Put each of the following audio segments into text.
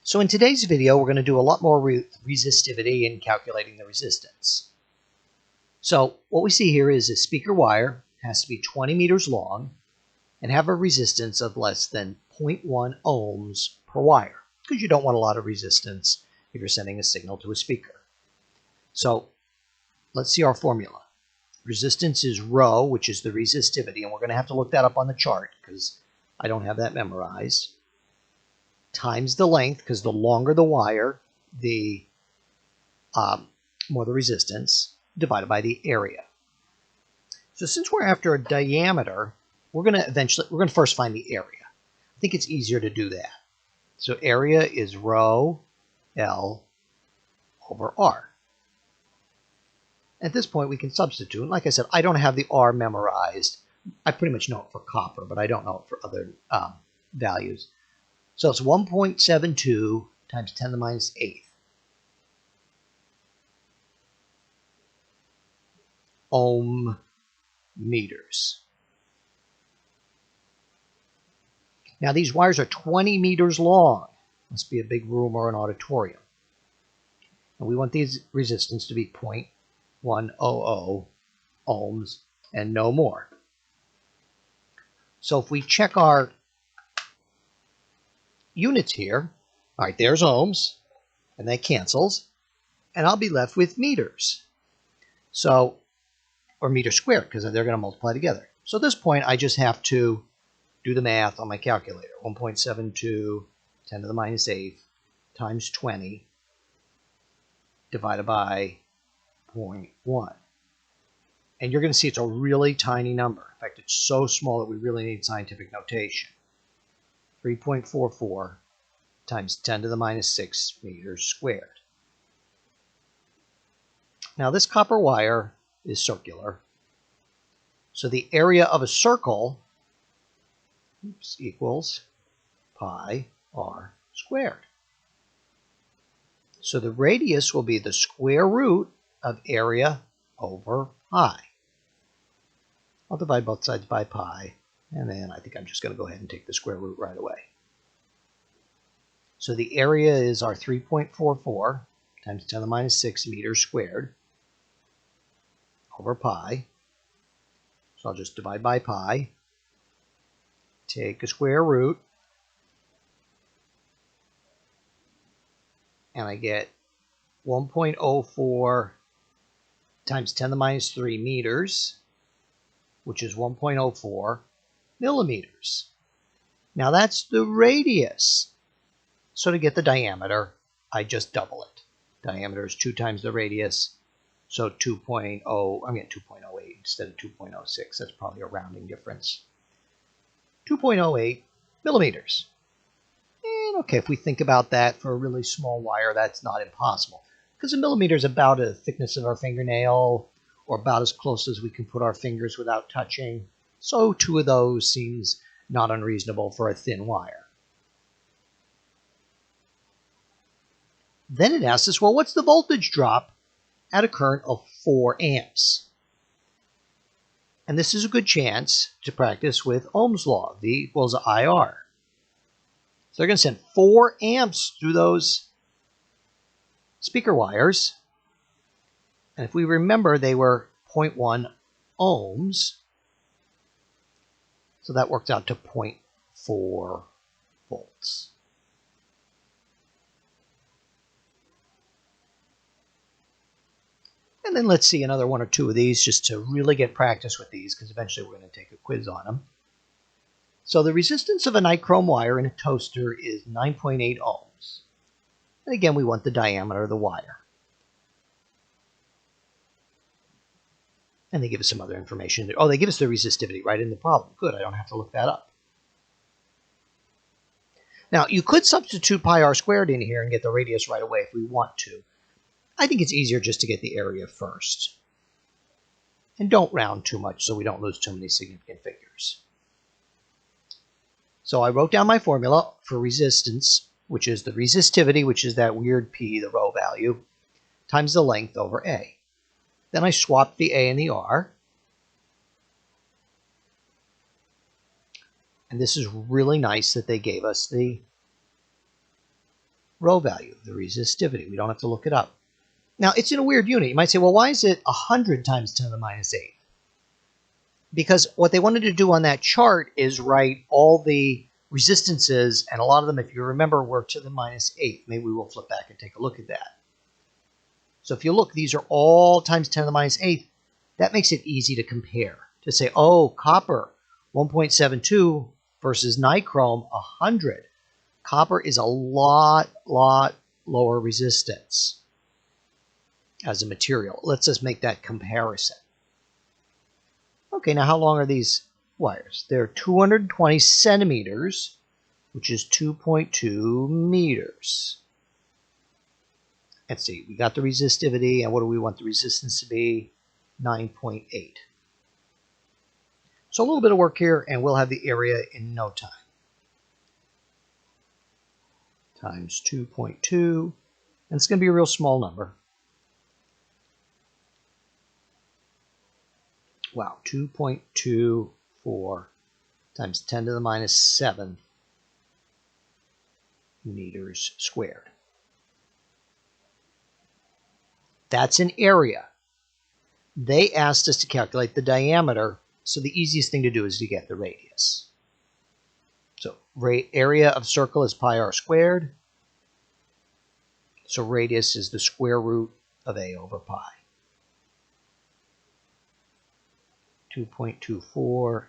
So in today's video, we're going to do a lot more resistivity in calculating the resistance. So what we see here is a speaker wire has to be 20 meters long and have a resistance of less than 0.1 ohms per wire, because you don't want a lot of resistance if you're sending a signal to a speaker. So let's see our formula. Resistance is rho, which is the resistivity, and we're going to have to look that up on the chart because I don't have that memorized, times the length, because the longer the wire, the more the resistance, divided by the area. So since we're after a diameter, we're going to first find the area. I think it's easier to do that. So area is rho L over R. At this point, we can substitute. And like I said, I don't have the R memorized. I pretty much know it for copper, but I don't know it for other values. So it's 1.72 times 10 to the minus 8th ohm meters. Now these wires are 20 meters long. Must be a big room or an auditorium. And we want these resistance to be 0.100 ohms and no more. So if we check our units here, all right, there's ohms, and that cancels, and I'll be left with meters. So, or meter squared, because they're going to multiply together. So at this point, I just have to do the math on my calculator. 1.72 10 to the minus 8th times 20 divided by 0.1. And you're going to see it's a really tiny number. In fact, it's so small that we really need scientific notation. 3.44 times 10 to the minus 6 meters squared. Now this copper wire is circular. So the area of a circle equals pi r squared. So the radius will be the square root of area over pi. I'll divide both sides by pi, and then I think I'm just going to go ahead and take the square root right away. So the area is our 3.44 times 10 to the minus 6 meters squared over pi. So I'll just divide by pi, take a square root, and I get 1.04 times 10 to the minus 3 meters, which is 1.04 millimeters. Now that's the radius. So to get the diameter, I just double it. Diameter is 2 times the radius, so 2.0, I'm getting 2.08 instead of 2.06. That's probably a rounding difference. 2.08 millimeters. And okay, if we think about that for a really small wire, that's not impossible, because a millimeter is about the thickness of our fingernail, or about as close as we can put our fingers without touching. So 2 of those seems not unreasonable for a thin wire. Then it asks us, well, what's the voltage drop at a current of 4 amps? And this is a good chance to practice with Ohm's law, V equals IR. So they're going to send 4 amps through those speaker wires. And if we remember, they were 0.1 ohms. So that works out to 0.4 volts. And then let's see another 1 or 2 of these just to really get practice with these, because eventually we're going to take a quiz on them. So the resistance of a nichrome wire in a toaster is 9.8 ohms. And again, we want the diameter of the wire. And they give us some other information. Oh, they give us the resistivity right in the problem. Good, I don't have to look that up. Now, you could substitute pi r squared in here and get the radius right away if we want to. I think it's easier just to get the area first. And don't round too much so we don't lose too many significant figures. So I wrote down my formula for resistance, which is the resistivity, which is that weird P, the rho value, times the length over A. Then I swapped the A and the R. And this is really nice that they gave us the row value, the resistivity. We don't have to look it up. Now, it's in a weird unit. You might say, well, why is it 100 times 10 to the minus 8? Because what they wanted to do on that chart is write all the resistances, and a lot of them, if you remember, were to the minus 8. Maybe we will flip back and take a look at that. So if you look, these are all times 10 to the minus 8. That makes it easy to compare. To say, oh, copper, 1.72 versus nichrome, 100. Copper is a lot lower resistance as a material. Let's just make that comparison. Okay, now how long are these wires? They're 220 centimeters, which is 2.2 meters. Let's see, we got the resistivity, and what do we want the resistance to be? 9.8. So a little bit of work here, and we'll have the area in no time. Times 2.2, and it's going to be a real small number. Wow, 2.24 times 10 to the minus 7 meters squared. That's an area. They asked us to calculate the diameter, so the easiest thing to do is to get the radius. So area of circle is pi r squared. So radius is the square root of a over pi. 2.24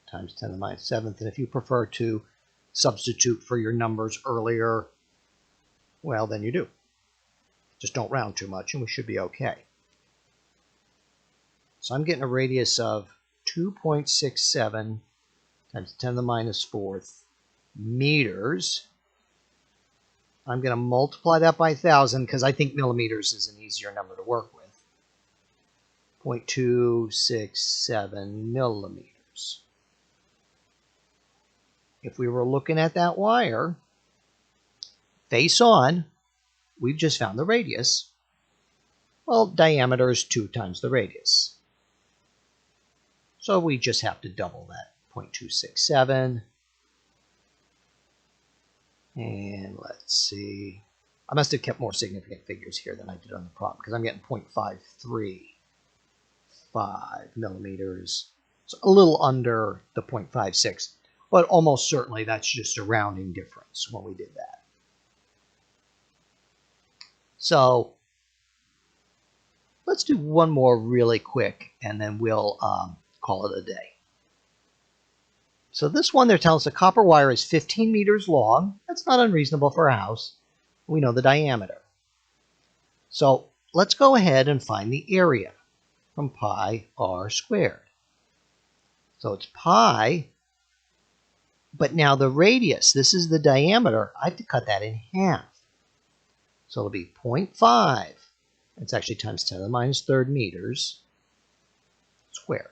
times 10 to the minus 7th. And if you prefer to substitute for your numbers earlier, well, then you do. Just don't round too much, and we should be okay. So I'm getting a radius of 2.67 times 10 to the minus 4th meters. I'm going to multiply that by 1,000 because I think millimeters is an easier number to work with. 0.267 millimeters. If we were looking at that wire face on, we've just found the radius. Well, diameter is 2 times the radius. So we just have to double that, 0.267. And let's see. I must have kept more significant figures here than I did on the problem because I'm getting 0.535 millimeters. So a little under the 0.56, but almost certainly that's just a rounding difference when we did that. So let's do one more really quick, and then we'll call it a day. So this one, they're telling us the copper wire is 15 meters long. That's not unreasonable for a house. We know the diameter. So let's go ahead and find the area from pi r squared. So it's pi, but now the radius, this is the diameter. I have to cut that in half. So it'll be 0.5. It's actually times 10 to the minus 3rd meters squared.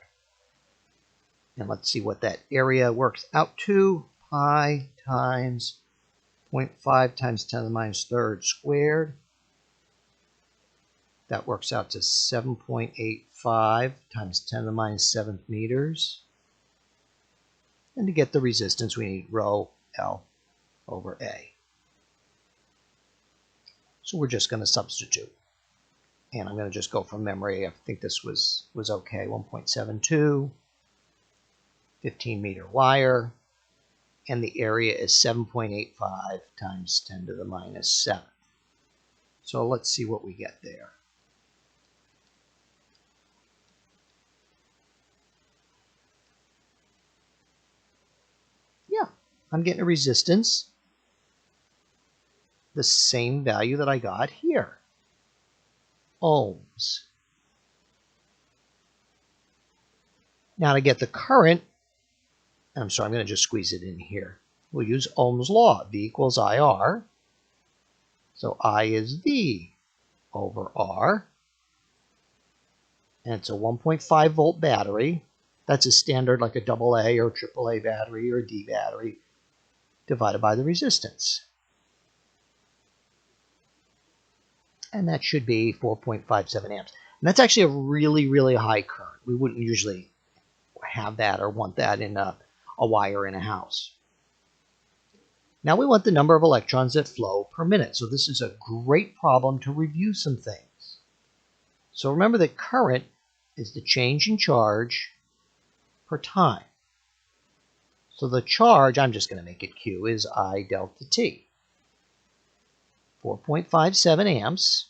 And let's see what that area works out to. Pi times 0.5 times 10 to the minus 3rd squared. That works out to 7.85 times 10 to the minus 7th meters. And to get the resistance, we need rho L over A. So we're just going to substitute. And I'm going to just go from memory. I think this was okay. 1.72, 15 meter wire, and the area is 7.85 times 10 to the minus 7. So let's see what we get there. Yeah, I'm getting a resistance, the same value that I got here. Ohms. Now to get the current, I'm sorry, I'm going to just squeeze it in here. We'll use Ohm's law. V equals IR. So I is V over R. And it's a 1.5 volt battery. That's a standard like a AA or AAA battery or D battery divided by the resistance. And that should be 4.57 amps. And that's actually a really high current. We wouldn't usually have that or want that in a wire in a house. Now we want the number of electrons that flow per minute. So this is a great problem to review some things. So remember that current is the change in charge per time. So the charge, I'm just going to make it Q, is I delta T. 4.57 amps.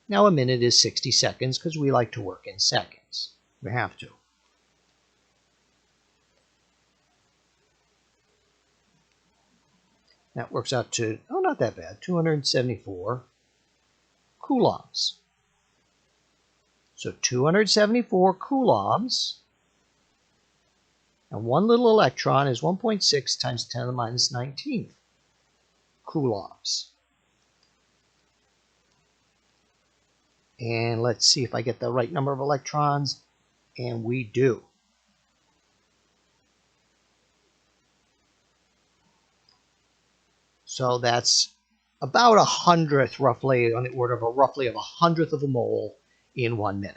Now a minute is 60 seconds because we like to work in seconds. We have to. That works out to, oh, not that bad, 274 coulombs. So 274 coulombs, and one little electron is 1.6 times 10 to the minus 19th coulombs. And let's see if I get the right number of electrons, and we do. So that's about 100th, roughly, on the order of roughly of 100th of a mole in 1 minute.